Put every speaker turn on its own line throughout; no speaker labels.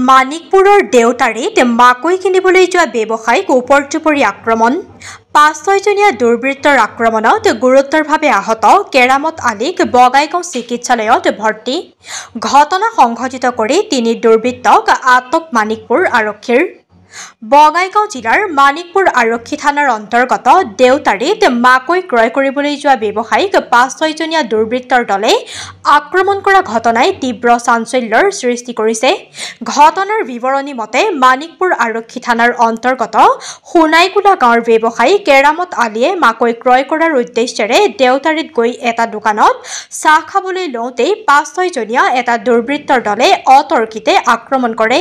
মানিকপুৰৰ দেউতাৰীত মাকৈ কিনিবলৈ যোৱা ব্যৱসায়ীক উপৰ্যুপৰি আক্ৰমণ ৫-৬জনীয়া দুৰ্বৃত্তৰ আক্ৰমণত গুৰুতৰভাৱে আহত কেৰামত আলীক বগাইগাঁও চিকিৎসালয়ত ভৰ্তি ঘটনা সংঘটিত কৰি ৩ দুৰ্বৃত্তক আটক মানিকপুৰ আৰক্ষীৰ বগাইগাঁও জিলাৰ মানিকপুৰ আৰক্ষী থানাৰ অন্তৰ্গত দেউতাৰীত মাকৈ ক্ৰয় কৰিবলৈ যোৱা ব্যৱসায়ীক ৫-৬জনীয়া দুৰ্বৃত্তৰ দলে আক্ৰমণ কৰা ঘটনাই তীব্ৰ চাঞ্চল্যৰ সৃষ্টি কৰিছে। ঘটনাৰ বিৱৰণী মতে মানিকপুৰ আৰক্ষী থানাৰ অন্তৰ্গত সোণাইকোলা গাঁৱৰ ব্যৱসায়ী কেৰামত আলীয়ে মাকৈ ক্ৰয় কৰাৰ উদ্দেশ্যেৰে দেউতাৰীত গৈ এটা দোকানত চাহ খাবলৈ লওঁতেই ৫-৬জনীয়া এটা দুৰ্বৃত্তৰ দলে অতৰ্কিতে আক্ৰমণ কৰে।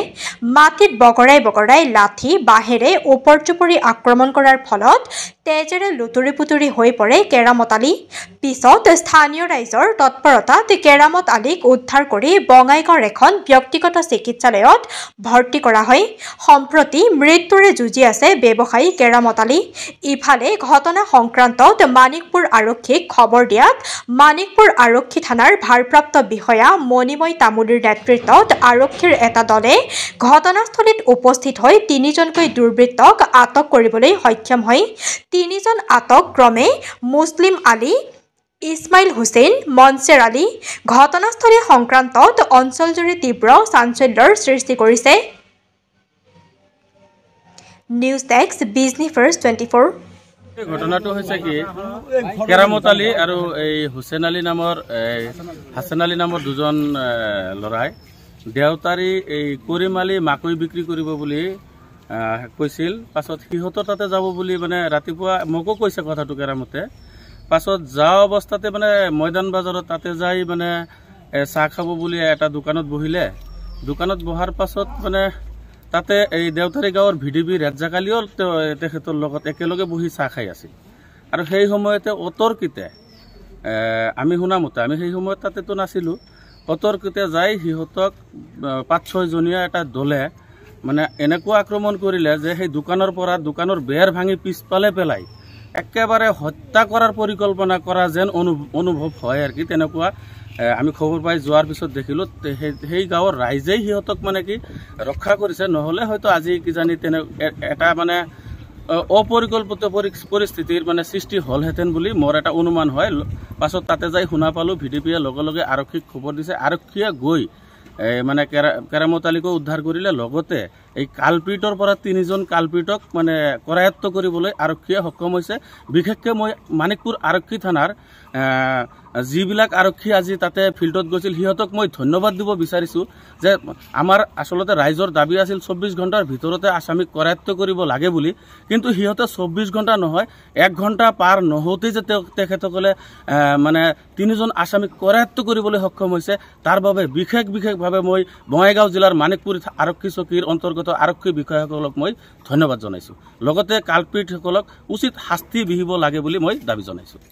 মাটিত বগৰাই লাঠি বাঁহেৰে উপৰ্যুপৰি আক্ৰমণ কৰাৰ ফলত তেজেৰে লুতুৰি পুতুৰি হৈ পৰে কেৰামত আলী। পিছত স্থানীয় ৰাইজৰ তৎপৰতাত কেৰামত আলীক উদ্ধাৰ কৰি বঙাইগাঁৱৰ এখন ব্যক্তিগত চিকিৎসালয়ত ভৰ্তি কৰা হয়। সম্প্ৰতি মৃত্যুৰে যুঁজি আছে ব্যৱসায়ী কেৰামত আলী। ইফালে ঘটনা সংক্ৰান্তত মানিকপুৰ আৰক্ষীক খবৰ দিয়াত মানিকপুৰ আৰক্ষী থানাৰ ভাৰপ্ৰাপ্ত বিষয়া মণিময় তামুলীৰ নেতৃত্বত আৰক্ষীৰ এটা দলে ঘটনাস্থলীত উপস্থিত হৈ ৩জনকৈ দুৰ্বৃত্তক আটক কৰিবলৈ সক্ষম হয়। ৩জন আটক ক্ৰমে মুছলিম আলী, ইছমাইল হুছেইন, মনছেৰ আলী। ঘটনাস্থলী সংক্ৰান্তত অঞ্চলজুৰি তীব্ৰ চাঞ্চল্যৰ সৃষ্টি কৰিছে। News desk Bijni first 24।
ঘটনাটো হৈছে কি কেৰামত আলী আৰু এই হুছেইন আলী নামৰ হাছান আলী নামৰ দুজন ল'ৰাই দেউতাৰী এই কৰিম আলী মাকৈ বিক্ৰী কৰিব বুলি কৈছিল। পাছত সিহঁতৰ তাতে যাব বুলি মানে ৰাতিপুৱা মোকো কৈছে কথাটো কেৰামতে। পাছত যোৱা অৱস্থাতে মানে ময়দান বজাৰত তাতে যাই মানে চাহ খাব বুলি এটা দোকানত বহিলে। দোকানত বহাৰ পাছত মানে তাতে এই দেউতাৰী গাঁৱৰ VDP ৰেজ্জাকালীও তেখেতৰ লগত একেলগে বহি চাহ খাই আছিল। আৰু সেই সময়তে অতৰ্কিতে আমি শুনা মতে আমি সেই সময়ত তাতেতো নাছিলোঁ। অতৰ্কিতে যাই সিহঁতক ৫-৬জনীয়া এটা দলে মানে এনেকুৱা আক্ৰমণ কৰিলে যে সেই দোকানৰ পৰা দোকানৰ বেৰ ভাঙি পিছফালে পেলাই একেবাৰে হত্যা কৰাৰ পৰিকল্পনা কৰা যেন অনুভৱ হয় আৰু কি। তেনেকুৱা আমি খবৰ পাই যোৱাৰ পিছত দেখিলোঁ সেই গাঁৱৰ ৰাইজেই সিহঁতক মানে কি ৰক্ষা কৰিছে, নহ'লে হয়তো আজি কিজানি এটা মানে অপৰিকল্পিত পৰিস্থিতিৰ মানে সৃষ্টি হ'লহেঁতেন বুলি মোৰ এটা অনুমান হয়। পাছত তাতে যাই শুনা পালোঁ VDPয়ে লগে লগে আৰক্ষীক খবৰ দিছে। আৰক্ষীয়ে গৈ মানে কেৰামত আলীকো উদ্ধাৰ কৰিলে। লগতে এই কালপিটৰ পৰা ৩জন কালপিটক মানে কৰায়ত্ব কৰিবলৈ আৰক্ষীয়ে সক্ষম হৈছে। বিশেষকৈ মই মানিকপুৰ আৰক্ষী থানাৰ যিবিলাক আৰক্ষী আজি তাতে ফিল্ডত গৈছিল সিহঁতক মই ধন্যবাদ দিব বিচাৰিছোঁ যে আমাৰ আচলতে ৰাইজৰ দাবী আছিল ২৪ ঘণ্টাৰ ভিতৰতে আসামীক কৰায়ত্ব কৰিব লাগে বুলি। কিন্তু সিহঁতে ২৪ ঘণ্টা নহয় ১ ঘণ্টা পাৰ নহওঁতেই যে তেখেতসকলে মানে ৩জন আসামীক কৰায়ত্ব কৰিবলৈ সক্ষম হৈছে তাৰ বাবে বিশেষভাৱে মই বঙাইগাঁও জিলাৰ মানিকপুৰ আৰক্ষী চকীৰ অন্তৰ্গত আৰক্ষী বিষয়াসকলক মই ধন্যবাদ জনাইছোঁ। লগতে কালপিটসকলক উচিত শাস্তি বিহিব লাগে বুলি মই দাবী জনাইছোঁ।